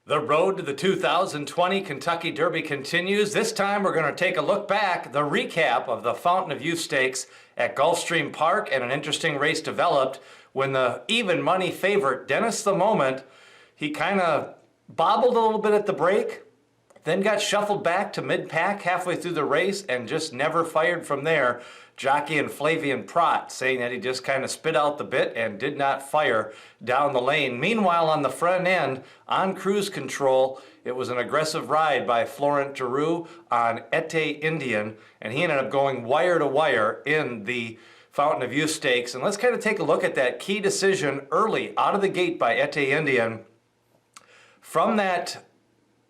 The road to the 2020 Kentucky Derby continues. This time we're going to take a look back, the recap of the Fountain of Youth Stakes at Gulfstream Park, and an interesting race developed when the even money favorite, Dennis the Moment, he kind of bobbled a little bit at the break, then got shuffled back to mid-pack halfway through the race and just never fired from there. Jockey and Flavian Prat saying that he just kind of spit out the bit and did not fire down the lane. Meanwhile, on the front end, on cruise control, it was an aggressive ride by Florent Giroux on Ete Indien, and he ended up going wire to wire in the Fountain of Youth Stakes. And let's kind of take a look at that key decision early out of the gate by Ete Indien. From that,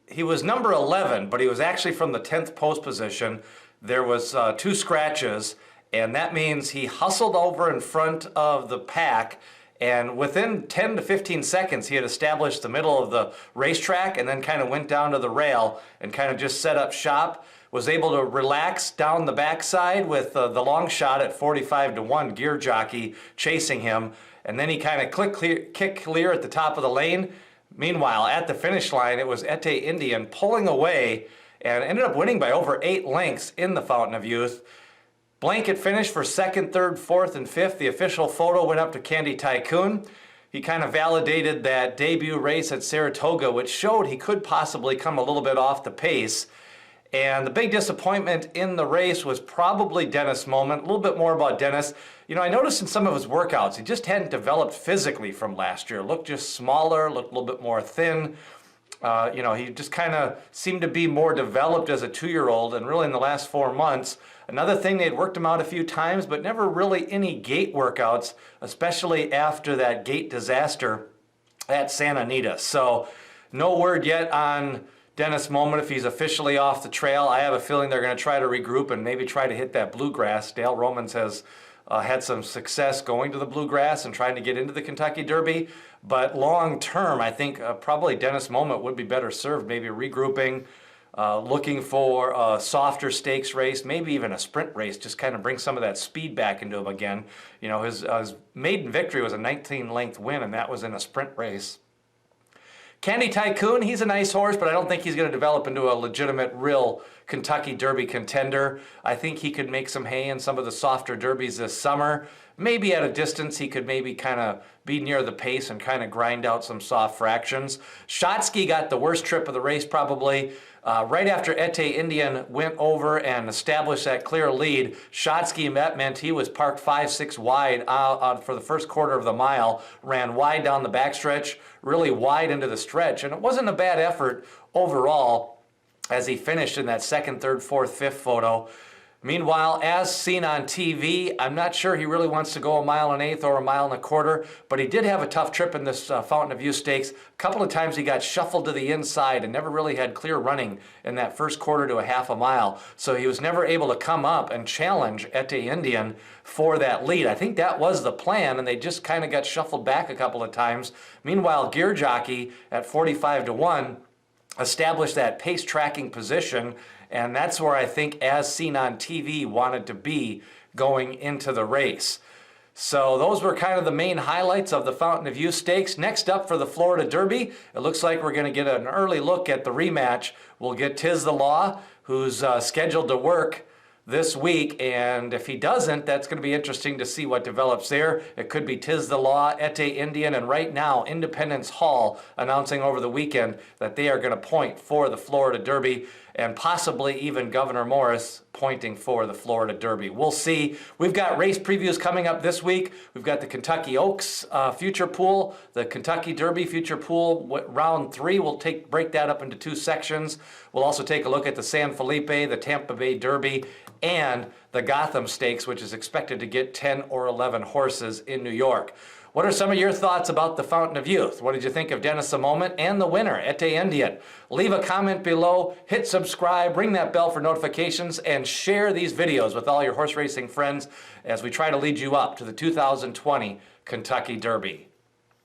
he was number 11, but he was actually from the 10th post position. There was two scratches, and that means he hustled over in front of the pack, and within 10 to 15 seconds, he had established the middle of the racetrack and then kind of went down to the rail and kind of just set up shop. Was able to relax down the backside with the long shot at 45-1 Gear Jockey chasing him, and then he kind of kicked clear at the top of the lane. Meanwhile, at the finish line, it was Ete Indien pulling away and ended up winning by over 8 lengths in the Fountain of Youth. Blanket finish for second, third, fourth, and fifth. The official photo went up to Candy Tycoon. He kind of validated that debut race at Saratoga, which showed he could possibly come a little bit off the pace. And the big disappointment in the race was probably Dennis Moment. A little bit more about Dennis. You know, I noticed in some of his workouts, he just hadn't developed physically from last year. Looked just smaller, looked a little bit more thin. You know, he just kind of seemed to be more developed as a 2-year-old, and really in the last 4 months. Another thing, they'd worked him out a few times, but never really any gate workouts, especially after that gate disaster at Santa Anita. So no word yet on Dennis Moment if he's officially off the trail. I have a feeling they're going to try to regroup and maybe try to hit that bluegrass. Dale Romans has had some success going to the bluegrass and trying to get into the Kentucky Derby. But long term, I think probably Dennis Moment would be better served, maybe regrouping, looking for a softer stakes race, maybe even a sprint race, just kind of bring some of that speed back into him again. You know, his maiden victory was a 19-length win, and that was in a sprint race. Candy Tycoon, he's a nice horse, but I don't think he's going to develop into a legitimate, real Kentucky Derby contender. I think he could make some hay in some of the softer derbies this summer. Maybe at a distance, he could maybe kind of be near the pace and kind of grind out some soft fractions. Shotsky got the worst trip of the race probably. Right after Ete Indien went over and established that clear lead, Shotsky meant he was parked 5-6 wide for the first quarter of the mile, ran wide down the backstretch, really wide into the stretch, and it wasn't a bad effort overall as he finished in that second, third, fourth, fifth photo. Meanwhile, as seen on TV, I'm not sure he really wants to go 1 1/8 or 1 1/4, but he did have a tough trip in this Fountain of Youth Stakes. A couple of times he got shuffled to the inside and never really had clear running in that first quarter to a half a mile. So he was never able to come up and challenge Ete Indien for that lead. I think that was the plan, and they just kind of got shuffled back a couple of times. Meanwhile, Gear Jockey at 45-1 established that pace tracking position, and that's where I think, as seen on TV, wanted to be going into the race. So those were kind of the main highlights of the Fountain of Youth Stakes. Next up for the Florida Derby, it looks like we're going to get an early look at the rematch. We'll get Tiz the Law, who's scheduled to work this week, and if he doesn't, that's going to be interesting to see what develops there. It could be Tiz the Law, Ete Indien, and right now Independence Hall announcing over the weekend that they are going to point for the Florida Derby, and possibly even Governor Morris pointing for the Florida Derby. We'll see. We've got race previews coming up this week. We've got the Kentucky Oaks future pool, the Kentucky Derby future pool, round 3. We'll break that up into 2 sections. We'll also take a look at the San Felipe, the Tampa Bay Derby, and the Gotham Stakes, which is expected to get 10 or 11 horses in New York. What are some of your thoughts about the Fountain of Youth? What did you think of Dennis the Moment and the winner, Ete Indien? Leave a comment below, hit subscribe, ring that bell for notifications, and share these videos with all your horse racing friends as we try to lead you up to the 2020 Kentucky Derby.